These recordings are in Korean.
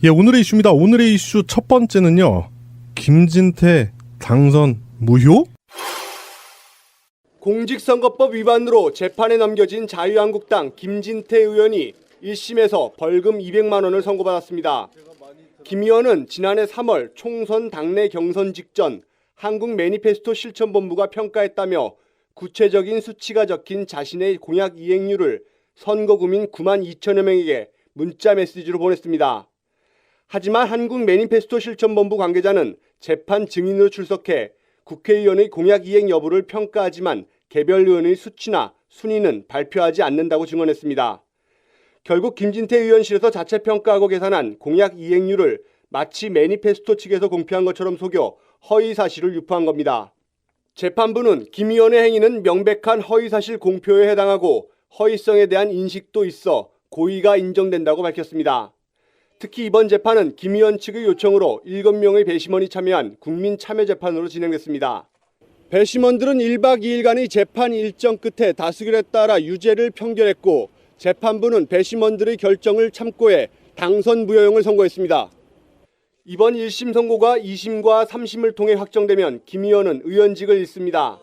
예, 오늘의 이슈입니다. 오늘의 이슈 첫 번째는요. 김진태 당선 무효? 공직선거법 위반으로 재판에 넘겨진 자유한국당 김진태 의원이 1심에서 벌금 200만 원을 선고받았습니다. 김 의원은 지난해 3월 총선 당내 경선 직전 한국 매니페스토 실천본부가 평가했다며 구체적인 수치가 적힌 자신의 공약 이행률을 선거구민 9만 2천여 명에게 문자 메시지로 보냈습니다. 하지만 한국 매니페스토 실천본부 관계자는 재판 증인으로 출석해 국회의원의 공약 이행 여부를 평가하지만 개별 의원의 수치나 순위는 발표하지 않는다고 증언했습니다. 결국 김진태 의원실에서 자체 평가하고 계산한 공약 이행률을 마치 매니페스토 측에서 공표한 것처럼 속여 허위 사실을 유포한 겁니다. 재판부는 김 의원의 행위는 명백한 허위사실 공표에 해당하고 허위성에 대한 인식도 있어 고의가 인정된다고 밝혔습니다. 특히 이번 재판은 김 의원 측의 요청으로 7명의 배심원이 참여한 국민참여재판으로 진행됐습니다. 배심원들은 1박 2일간의 재판 일정 끝에 다수결에 따라 유죄를 평결했고 재판부는 배심원들의 결정을 참고해 당선 무효형을 선고했습니다. 이번 1심 선고가 2심과 3심을 통해 확정되면 김 의원은 의원직을 잃습니다.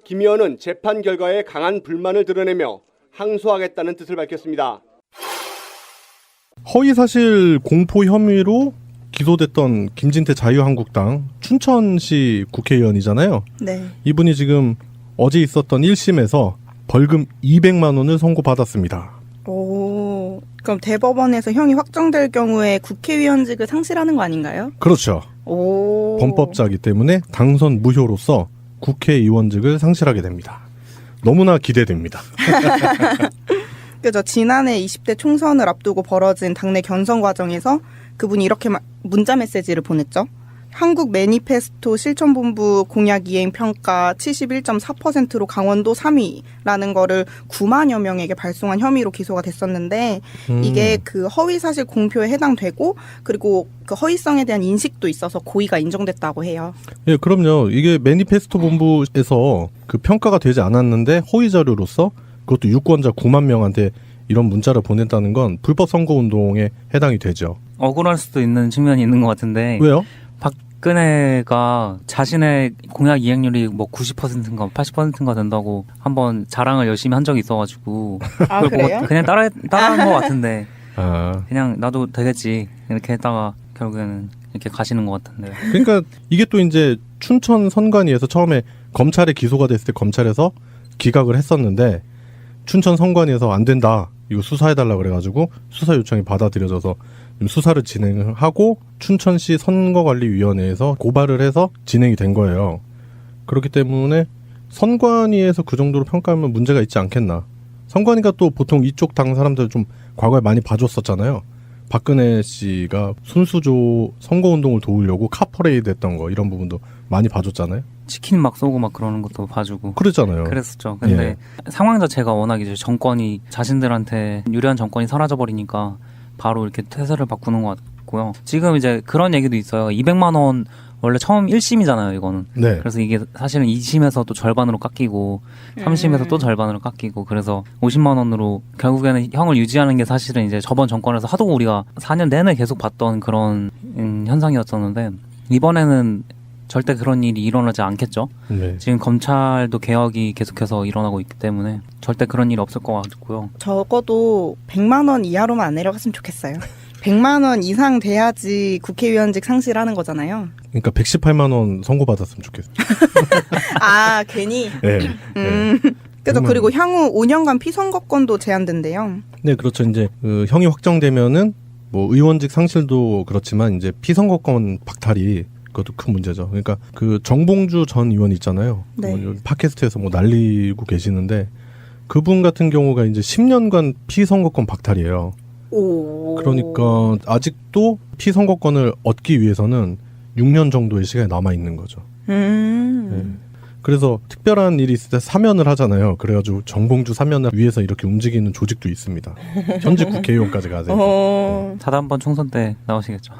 김 의원은 재판 결과에 강한 불만을 드러내며 항소하겠다는 뜻을 밝혔습니다. 허위사실 공포 혐의로 기소됐던 김진태 자유한국당 춘천시 국회의원이잖아요. 네. 이분이 지금 어제 있었던 1심에서 벌금 200만 원을 선고받았습니다. 오, 그럼 대법원에서 형이 확정될 경우에 국회의원직을 상실하는 거 아닌가요? 그렇죠. 오. 범법자이기 때문에 당선 무효로서 국회의원직을 상실하게 됩니다. 너무나 기대됩니다. 그죠. 지난해 20대 총선을 앞두고 벌어진 당내 경선 과정에서 그분이 이렇게 문자 메시지를 보냈죠. 한국 매니페스토 실천본부 공약 이행 평가 71.4%로 강원도 3위라는 거를 9만여 명에게 발송한 혐의로 기소가 됐었는데 이게 그 허위사실 공표에 해당되고 그리고 그 허위성에 대한 인식도 있어서 고의가 인정됐다고 해요. 예, 그럼요. 이게 매니페스토 본부에서 그 평가가 되지 않았는데 허위 자료로서 그것도 유권자 9만 명한테 이런 문자를 보냈다는 건 불법 선거운동에 해당이 되죠. 억울할 수도 있는 측면이 있는 것 같은데. 왜요? 박근혜가 자신의 공약 이행률이 뭐 90%인가 80%인가 된다고 한번 자랑을 열심히 한 적이 있어가지고 아, 그걸 그래요? 보고 그냥 따라한 것 같은데 아, 그냥 나도 되겠지 이렇게 했다가 결국에는 이렇게 가시는 것 같은데. 그러니까 이게 또 이제 춘천 선관위에서 처음에 검찰에 기소가 됐을 때 검찰에서 기각을 했었는데 춘천 선관위에서 안 된다. 이거 수사해달라 그래가지고 수사 요청이 받아들여져서 수사를 진행하고 춘천시 선거관리위원회에서 고발을 해서 진행이 된 거예요. 그렇기 때문에 선관위에서 그 정도로 평가하면 문제가 있지 않겠나. 선관위가 또 보통 이쪽 당 사람들 좀 과거에 많이 봐줬었잖아요. 박근혜 씨가 순수조 선거운동을 도우려고 카퍼레이드 했던 거 이런 부분도 많이 봐줬잖아요. 치킨 막 쏘고 막 그러는 것도 봐주고 그랬잖아요. 그랬었죠. 근데 상황 자체가 워낙 이제 정권이 자신들한테 유리한 정권이 사라져버리니까 바로 이렇게 태세를 바꾸는 것 같고요. 지금 이제 그런 얘기도 있어요. 200만 원 원래 처음 1심이잖아요, 이거는. 네. 그래서 이게 사실은 2심에서 또 절반으로 깎이고 3심에서 또 절반으로 깎이고 그래서 50만 원으로 결국에는 형을 유지하는 게 사실은 이제 저번 정권에서 하도 우리가 4년 내내 계속 봤던 그런 현상이었었는데 이번에는 절대 그런 일이 일어나지 않겠죠. 네. 지금 검찰도 개혁이 계속해서 일어나고 있기 때문에 절대 그런 일이 없을 것 같고요. 적어도 100만 원 이하로만 안 내려갔으면 좋겠어요. 100만 원 이상 돼야지 국회의원직 상실하는 거잖아요. 그러니까 118만 원 선고받았으면 좋겠어요. 아, 괜히? 네. 그죠. 정말. 그리고 향후 5년간 피선거권도 제한된대요. 네, 그렇죠. 이제 그 형이 확정되면은 뭐 의원직 상실도 그렇지만 이제 피선거권 박탈이 그것도 큰 문제죠. 그러니까 그 정봉주 전 의원 있잖아요. 네. 뭐 팟캐스트에서 뭐 날리고 계시는데 그분 같은 경우가 이제 10년간 피선거권 박탈이에요. 오. 그러니까 아직도 피선거권을 얻기 위해서는 6년 정도의 시간이 남아 있는 거죠. 네. 그래서 특별한 일이 있을 때 사면을 하잖아요. 그래가지고 정봉주 사면을 위해서 이렇게 움직이는 조직도 있습니다. 현직 국회의원까지 가세요. 네. 다음번 총선 때 나오시겠죠.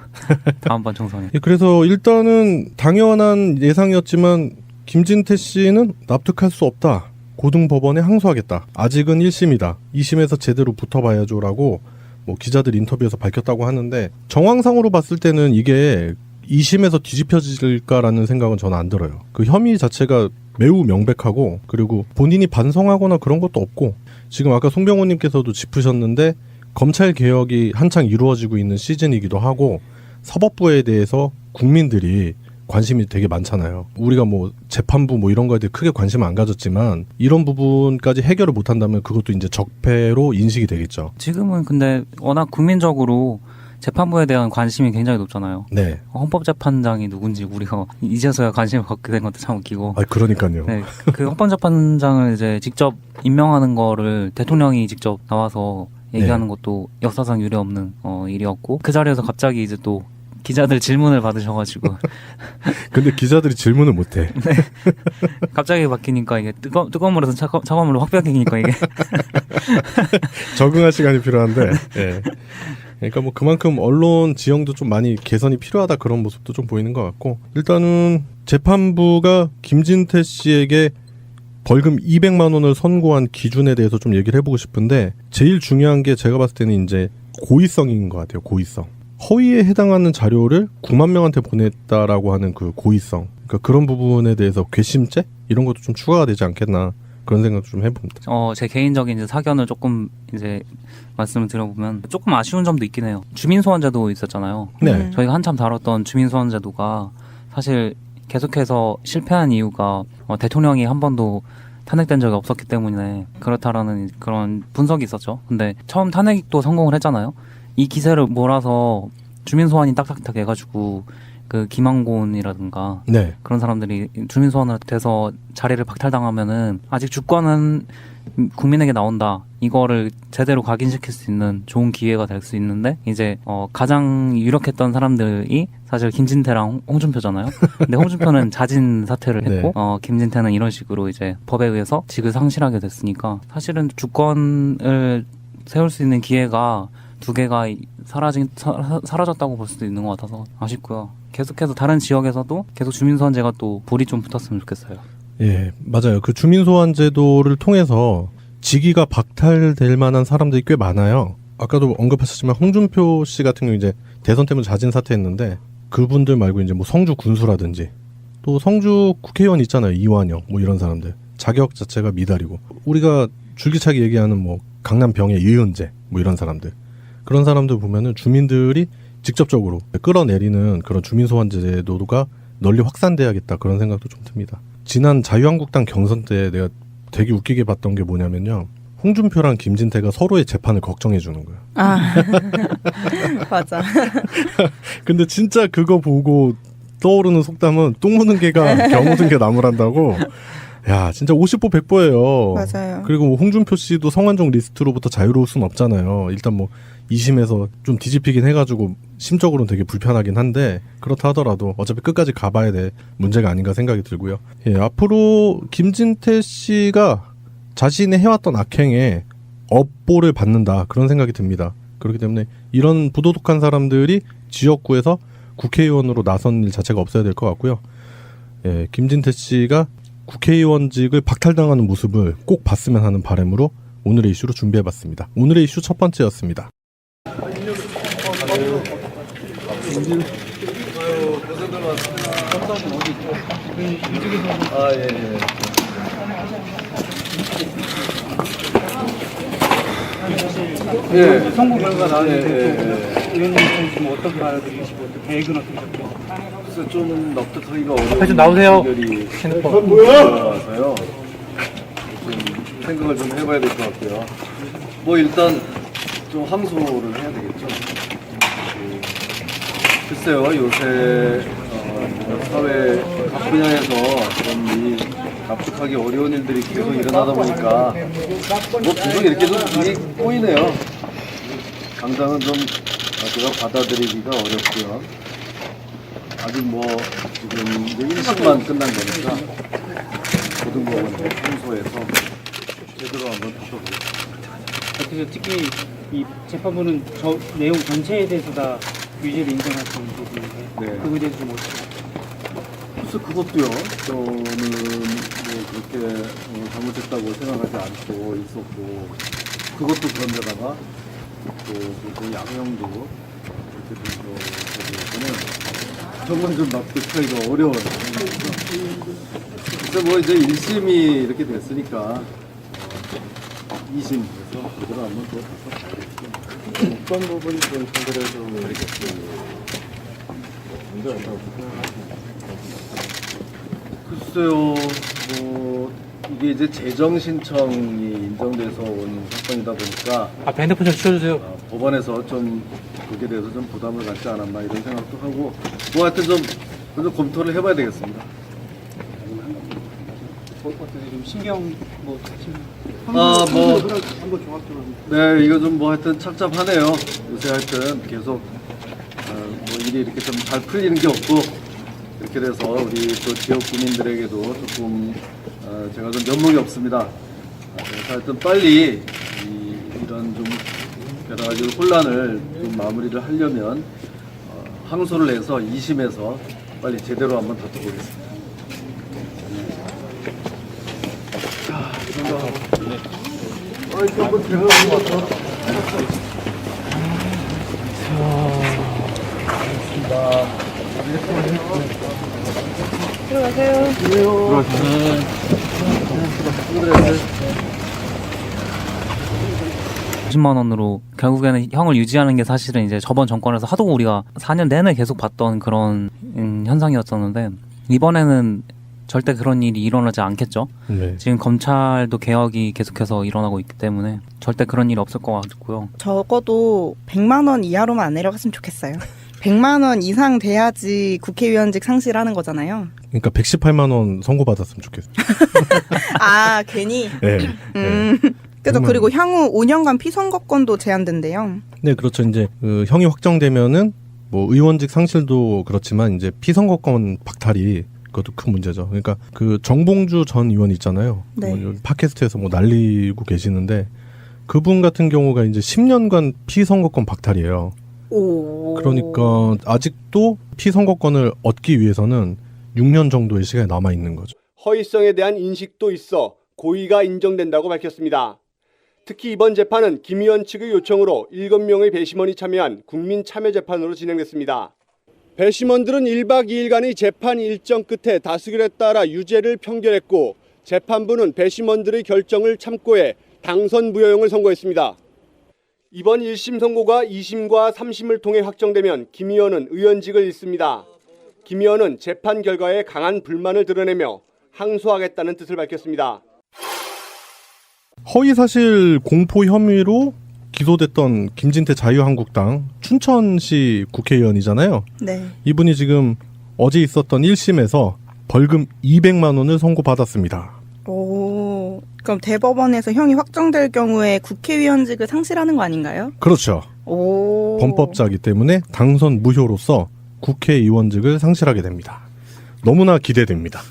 다음번 총선에. 예, 그래서 일단은 당연한 예상이었지만 김진태 씨는 납득할 수 없다. 고등법원에 항소하겠다. 아직은 1심이다. 2심에서 제대로 붙어봐야죠라고 뭐 기자들 인터뷰에서 밝혔다고 하는데 정황상으로 봤을 때는 이게 2심에서 뒤집혀질까라는 생각은 저는 안 들어요. 그 혐의 자체가 매우 명백하고 그리고 본인이 반성하거나 그런 것도 없고 지금 아까 송병호님께서도 짚으셨는데 검찰 개혁이 한창 이루어지고 있는 시즌이기도 하고 사법부에 대해서 국민들이 관심이 되게 많잖아요. 우리가 뭐 재판부 뭐 이런 거에 대해 크게 관심을 안 가졌지만 이런 부분까지 해결을 못한다면 그것도 이제 적폐로 인식이 되겠죠. 지금은 근데 워낙 국민적으로 재판부에 대한 관심이 굉장히 높잖아요. 네. 헌법재판장이 누군지 우리가 이제서야 관심을 갖게 된 것도 참 웃기고. 그러니까요. 네, 그 헌법재판장을 이제 직접 임명하는 거를 대통령이 직접 나와서 얘기하는 것도 역사상 유례없는 일이었고 그 자리에서 갑자기 이제 또 기자들 질문을 받으셔가지고 근데 기자들이 질문을 못해. 갑자기 바뀌니까 이게 뜨거운 물에서 차가운 물로 확 바뀌니까 이게 적응할 시간이 필요한데. 예. 그러니까 뭐 그만큼 언론 지형도 좀 많이 개선이 필요하다 그런 모습도 좀 보이는 것 같고 일단은 재판부가 김진태 씨에게 벌금 200만 원을 선고한 기준에 대해서 좀 얘기를 해보고 싶은데 제일 중요한 게 제가 봤을 때는 이제 고의성인 것 같아요. 고의성. 허위에 해당하는 자료를 9만 명한테 보냈다라고 하는 그 고의성. 그러니까 그런 부분에 대해서 괘씸죄 이런 것도 좀 추가가 되지 않겠나 그런 생각도 좀 해봅니다. 제 개인적인 이제 사견을 조금 이제 말씀을 드려보면 조금 아쉬운 점도 있긴 해요. 주민소환제도 있었잖아요. 네. 저희가 한참 다뤘던 주민소환제도가 사실 계속해서 실패한 이유가 대통령이 한 번도 탄핵된 적이 없었기 때문에 그렇다라는 그런 분석이 있었죠. 근데 처음 탄핵도 성공을 했잖아요. 이 기세를 몰아서 주민소환이 딱딱딱 해가지고 그 김항곤이라든가 네. 그런 사람들이 주민소환을 돼서 자리를 박탈당하면은 아직 주권은 국민에게 나온다. 이거를 제대로 각인시킬 수 있는 좋은 기회가 될 수 있는데 이제 가장 유력했던 사람들이 사실 김진태랑 홍준표잖아요. 근데 홍준표는 자진 사퇴를 했고 네. 김진태는 이런 식으로 이제 법에 의해서 직을 상실하게 됐으니까 사실은 주권을 세울 수 있는 기회가 두 개가 사라졌다고 볼 수도 있는 것 같아서 아쉽고요. 계속해서 다른 지역에서도 계속 주민소환제가 또 불이 좀 붙었으면 좋겠어요. 예, 맞아요. 그 주민소환제도를 통해서 직위가 박탈될 만한 사람들이 꽤 많아요. 아까도 언급하셨지만 홍준표 씨 같은 경우 이제 대선 때문에 자진 사퇴했는데 그분들 말고 이제 뭐 성주 군수라든지 또 성주 국회의원 있잖아요. 이완영 뭐 이런 사람들 자격 자체가 미달이고 우리가 줄기차게 얘기하는 뭐 강남 병의 이은재 뭐 이런 사람들 그런 사람들 보면은 주민들이 직접적으로 끌어내리는 그런 주민소환제도가 널리 확산돼야겠다 그런 생각도 좀 듭니다. 지난 자유한국당 경선 때 내가 되게 웃기게 봤던 게 뭐냐면요. 홍준표랑 김진태가 서로의 재판을 걱정해 주는 거야. 아 맞아. 근데 진짜 그거 보고 떠오르는 속담은 똥 묻은 개가 겨 묻은 개 나무란다고. 야 진짜 50보 100보예요. 맞아요. 그리고 홍준표 씨도 성완종 리스트로부터 자유로울 순 없잖아요. 일단 뭐 2심에서 좀 뒤집히긴 해가지고 심적으로는 되게 불편하긴 한데 그렇다 하더라도 어차피 끝까지 가봐야 될 문제가 아닌가 생각이 들고요. 예, 앞으로 김진태 씨가 자신이 해왔던 악행에 업보를 받는다 그런 생각이 듭니다. 그렇기 때문에 이런 부도덕한 사람들이 지역구에서 국회의원으로 나선 일 자체가 없어야 될 것 같고요. 예, 김진태 씨가 국회의원직을 박탈당하는 모습을 꼭 봤으면 하는 바람으로 오늘의 이슈로 준비해봤습니다. 오늘의 이슈 첫 번째였습니다. 예, 선거 결과 나왔는데 의원님께서 지금 어떻게 받아들이시고 또 계획은 어떻게 잡죠? 그래서 좀 납득하기가 어려운 좀 나오세요. 핸드폰 뭐야?서요. 좀 생각을 좀 해봐야 될 것 같고요. 뭐 일단 좀 항소를 해야 되겠죠. 글쎄요, 요새 뭐 사회 각 분야에서 좀 이 납득하기 어려운 일들이 계속 일어나다 보니까 뭐 계속 이렇게 좀 일이 꼬이네요. 당장은 좀 제가 받아들이기가 어렵고요. 아직 뭐 지금 이제 1심만 끝난 거니까 고등법원에 항소해서 제대로 한번 다뤄보겠습니다. 그래서 특히 이 재판부는 저 내용 전체에 대해서 다 유죄를 인정할 수 있는 부분인데 네. 그거에 대해서 좀 어떻게 그래서 그것도요. 저는 뭐 그렇게 잘못했다고 생각하지 않고 있었고 그것도 그런데다가 또 양형도 이렇게 된 거는 저건 좀 납득하기가 어려워요. 그래서 뭐 이제 1심이 이렇게 됐으니까 2심 그래서 그대로 한번 또 가서 봐야겠죠. 어떤 부분이 좀 판결에서 문제가 있다고 생각하시나요? 글쎄요, 뭐 이게 이제 재정 신청이 인정돼서 온 사건이다 보니까 앞에 핸드폰 좀 치워주세요. 법원에서 좀 거기에 대해서 좀 부담을 갖지 않았나 이런 생각도 하고 뭐 하여튼 좀 검토를 해봐야 되겠습니다. 어떻게 좀 신경 뭐 네, 이거 좀 뭐 하여튼 착잡하네요. 요새 하여튼 계속 뭐 일이 이렇게 좀 잘 풀리는 게 없고 이렇게 돼서 우리 또 지역 구민들에게도 조금 제가 좀 면목이 없습니다. 그래서 하여튼 빨리 이런 좀 여러 가지 혼란을 좀 마무리를 하려면 항소를 해서 2심에서 빨리 제대로 한번 다퉈보겠습니다. 오십만 원으로 결국에는 형을 유지하는 게 사실은 이제 저번 정권에서 하도 우리가 4년 내내 계속 봤던 그런 현상이었었는데 이번에는 절대 그런 일이 일어나지 않겠죠. 네. 지금 검찰도 개혁이 계속해서 일어나고 있기 때문에 절대 그런 일이 없을 것 같고요. 적어도 100만 원 이하로만 안 내려갔으면 좋겠어요. 100만 원 이상 돼야지 국회의원직 상실하는 거잖아요. 그러니까 118만 원 선고받았으면 좋겠어요. 아, 괜히? 네. 그죠. 정말. 그리고 향후 5년간 피선거권도 제한된대요. 네, 그렇죠. 이제 형이 확정되면은 뭐 의원직 상실도 그렇지만 이제 피선거권 박탈이 그것도 큰 문제죠. 그러니까 그 정봉주 전 의원 있잖아요. 네. 뭐 팟캐스트에서 뭐 날리고 계시는데 그분 같은 경우가 이제 10년간 피선거권 박탈이에요. 오. 그러니까 아직도 피선거권을 얻기 위해서는 6년 정도의 시간이 남아 있는 거죠. 허위성에 대한 인식도 있어 고의가 인정된다고 밝혔습니다. 특히 이번 재판은 김 의원 측의 요청으로 7명의 배심원이 참여한 국민참여재판으로 진행됐습니다. 배심원들은 1박 2일간의 재판 일정 끝에 다수결에 따라 유죄를 평결했고 재판부는 배심원들의 결정을 참고해 당선 무효형을 선고했습니다. 이번 1심 선고가 2심과 3심을 통해 확정되면 김 의원은 의원직을 잃습니다. 김 의원은 재판 결과에 강한 불만을 드러내며 항소하겠다는 뜻을 밝혔습니다. 허위사실 공포 혐의로 기소됐던 김진태 자유한국당 춘천시 국회의원이잖아요. 네. 이분이 지금 어제 있었던 1심에서 벌금 200만 원을 선고받았습니다. 오. 그럼 대법원에서 형이 확정될 경우에 국회의원직을 상실하는 거 아닌가요? 그렇죠. 오. 범법자이기 때문에 당선 무효로서 국회의원직을 상실하게 됩니다. 너무나 기대됩니다.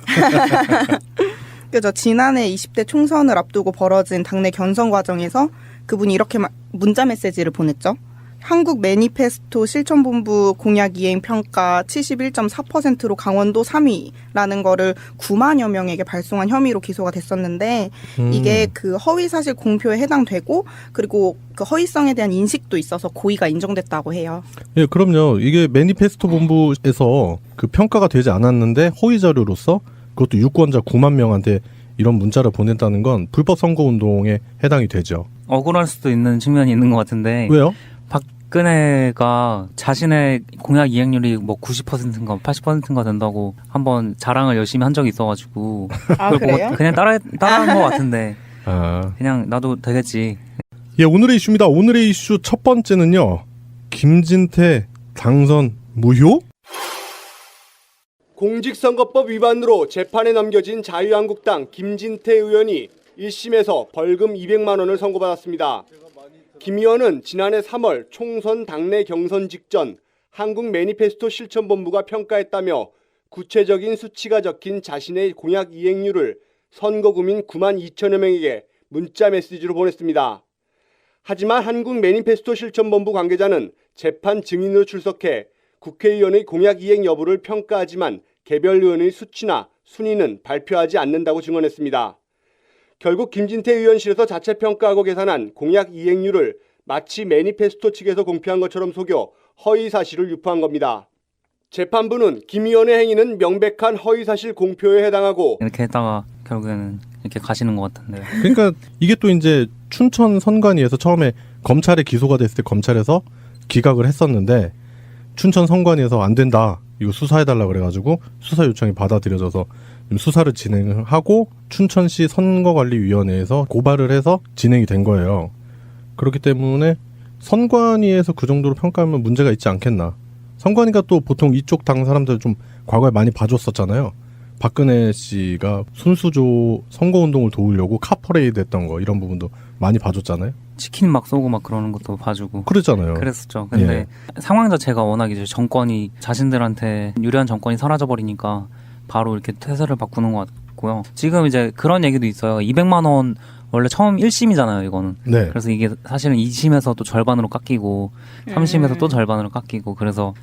그죠. 지난해 20대 총선을 앞두고 벌어진 당내 경선 과정에서 그분이 이렇게 문자 메시지를 보냈죠. 한국 매니페스토 실천본부 공약 이행 평가 71.4%로 강원도 3위라는 거를 9만여 명에게 발송한 혐의로 기소가 됐었는데 이게 그 허위사실 공표에 해당되고 그리고 그 허위성에 대한 인식도 있어서 고의가 인정됐다고 해요. 예, 그럼요. 이게 매니페스토 본부에서 그 평가가 되지 않았는데 허위 자료로서 그것도 유권자 9만 명한테 이런 문자를 보냈다는 건 불법 선거 운동에 해당이 되죠. 억울할 수도 있는 측면이 있는 것 같은데 왜요? 박근혜가 자신의 공약 이행률이 뭐 90%인가 80%인가 된다고 한번 자랑을 열심히 한 적이 있어가지고 아, 그걸 그래요? 보고 그냥 따라한 것 같은데 아, 그냥 나도 되겠지. 예, 오늘의 이슈입니다. 오늘의 이슈 첫 번째는요. 김진태 당선 무효? 공직선거법 위반으로 재판에 넘겨진 자유한국당 김진태 의원이 1심에서 벌금 200만 원을 선고받았습니다. 김 의원은 지난해 3월 총선 당내 경선 직전 한국 매니페스토 실천본부가 평가했다며 구체적인 수치가 적힌 자신의 공약 이행률을 선거구민 9만 2천여 명에게 문자 메시지로 보냈습니다. 하지만 한국 매니페스토 실천본부 관계자는 재판 증인으로 출석해 국회의원의 공약 이행 여부를 평가하지만 개별 의원의 수치나 순위는 발표하지 않는다고 증언했습니다. 결국 김진태 의원실에서 자체 평가하고 계산한 공약 이행률을 마치 매니페스토 측에서 공표한 것처럼 속여 허위 사실을 유포한 겁니다. 재판부는 김 의원의 행위는 명백한 허위 사실 공표에 해당하고 이렇게 했다가 결국에는 이렇게 가시는 것 같은데. 그러니까 이게 또 이제 춘천 선관위에서 처음에 검찰에 기소가 됐을 때 검찰에서 기각을 했었는데 춘천 선관위에서 안 된다. 이거 수사해달라 그래가지고 수사 요청이 받아들여져서 수사를 진행하고 춘천시 선거관리위원회에서 고발을 해서 진행이 된 거예요. 그렇기 때문에 선관위에서 그 정도로 평가하면 문제가 있지 않겠나. 선관위가 또 보통 이쪽 당 사람들 좀 과거에 많이 봐줬었잖아요. 박근혜 씨가 순수조 선거운동을 도우려고 카퍼레이드 했던 거 이런 부분도 많이 봐줬잖아요. 치킨 막 쏘고 막 그러는 것도 봐주고. 그랬잖아요. 그랬었죠. 근데 상황 자체가 워낙 이제 정권이 자신들한테 유리한 정권이 사라져버리니까 바로 이렇게 태세를 바꾸는 것 같고요. 지금 이제 그런 얘기도 있어요. 200만 원 원래 처음 1심이잖아요, 이거는. 네. 그래서 이게 사실은 2심에서 또 절반으로 깎이고 3심에서 또 절반으로 깎이고 그래서